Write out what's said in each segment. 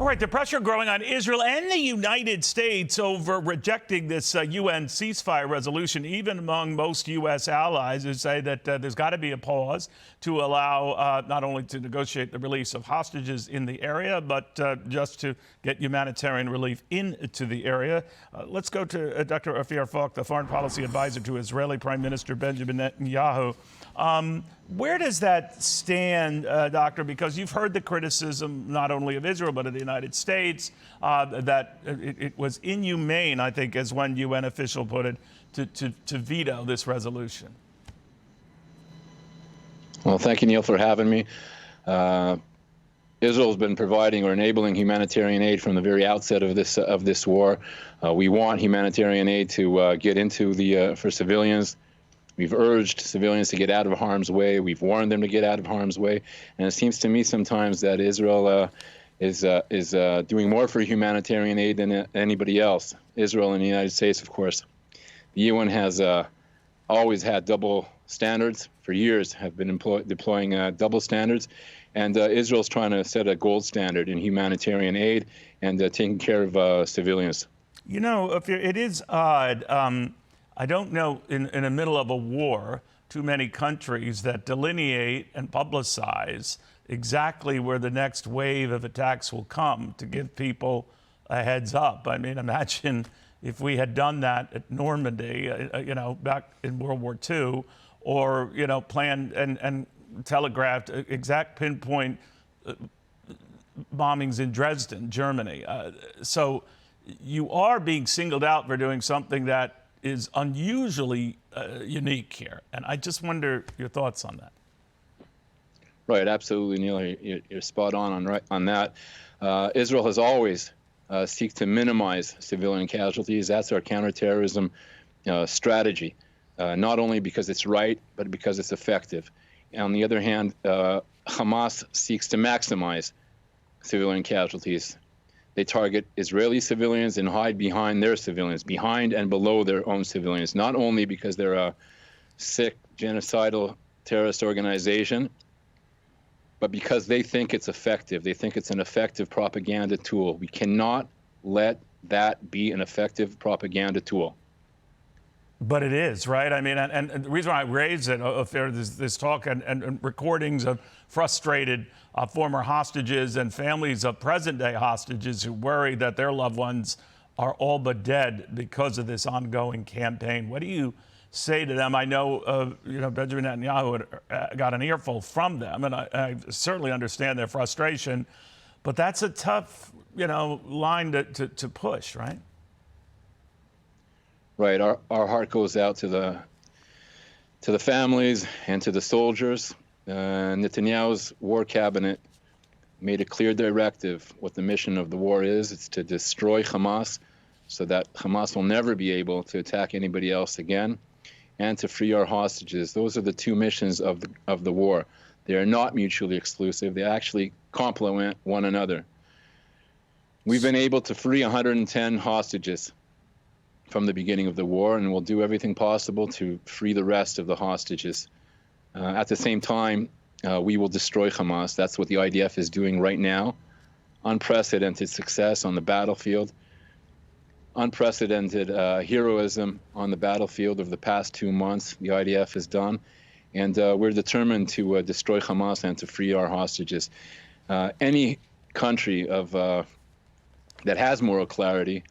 All right, the pressure growing on Israel and the United States over rejecting this UN ceasefire resolution, even among most U.S. allies, who say that there's got to be a pause to allow not only to negotiate the release of hostages in the area, but just to get humanitarian relief into the area. Let's go to Dr. Ophir Falk, the foreign policy advisor to Israeli Prime Minister Benjamin Netanyahu. Where does that stand, Doctor? Because you've heard the criticism not only of Israel, but of the United States, that it was inhumane, I think, as one UN official put it, to veto this resolution. Well, thank you, Neil, for having me. Israel's been providing or enabling humanitarian aid from the very outset of this war. We want humanitarian aid to get into for civilians. We've urged civilians to get out of harm's way. We've warned them to get out of harm's way. And it seems to me sometimes that Israel is doing more for humanitarian aid than anybody else. Israel and the United States, of course. The UN has always had double standards. For years have been deploying double standards. And Israel's trying to set a gold standard in humanitarian aid and taking care of civilians. You know, it is odd. I don't know, in the middle of a war, too many countries that delineate and publicize exactly where the next wave of attacks will come to give people a heads up. I mean, imagine if we had done that at Normandy, you know, back in World War II, or, you know, planned and telegraphed exact pinpoint bombings in Dresden, Germany. So you are being singled out for doing something that is unusually unique here. And I just wonder your thoughts on that. Right, absolutely, Neil. You're spot on that. Israel has always seeked to minimize civilian casualties. That's our counterterrorism strategy, not only because it's right, but because it's effective. On the other hand, Hamas seeks to maximize civilian casualties. They target Israeli civilians and hide behind their civilians, behind and below their own civilians, not only because they're a sick, genocidal terrorist organization, but because they think it's effective. They think it's an effective propaganda tool. We cannot let that be an effective propaganda tool. But it is, right? I mean, and the reason why I raised it, this talk and recordings of frustrated former hostages and families of present-day hostages who worry that their loved ones are all but dead because of this ongoing campaign. What do you say to them? I know, you know, Benjamin Netanyahu got an earful from them, and I certainly understand their frustration. But that's a tough, you know, line to push, right? Right. Our heart goes out to the families and to the soldiers. Netanyahu's war cabinet made a clear directive what the mission of the war is. It's to destroy Hamas so that Hamas will never be able to attack anybody else again, and to free our hostages. Those are the two missions of the war. They are not mutually exclusive. They actually complement one another. We've been able to free 110 hostages from the beginning of the war, and we'll do everything possible to free the rest of the hostages. At the same time, we will destroy Hamas. That's what the IDF is doing right now. Unprecedented success on the battlefield. Unprecedented heroism on the battlefield of the past 2 months the IDF has done. And we're determined to destroy Hamas and to free our hostages. Any country that has moral clarity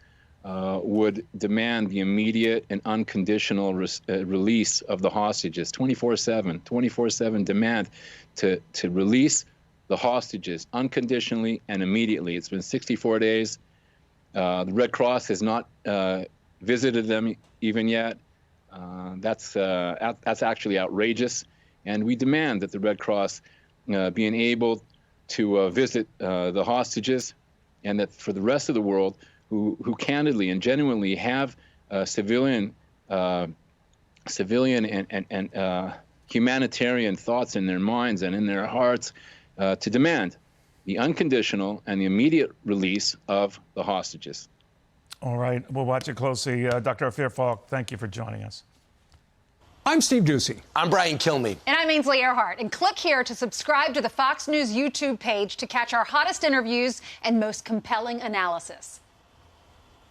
would demand the immediate and unconditional release of the hostages, 24/7 demand to release the hostages unconditionally and immediately. It's been 64 days. The Red Cross has not visited them even yet. That's actually outrageous, and we demand that the Red Cross be enabled to visit the hostages, and that for the rest of the world, who candidly and genuinely have civilian and humanitarian thoughts in their minds and in their hearts, to demand the unconditional and the immediate release of the hostages. All right, we'll watch it closely. Dr. Ophir Falk, thank you for joining us. I'm Steve Ducey. I'm Brian Kilmeade. And I'm Ainsley Earhart. And click here to subscribe to the Fox News YouTube page to catch our hottest interviews and most compelling analysis.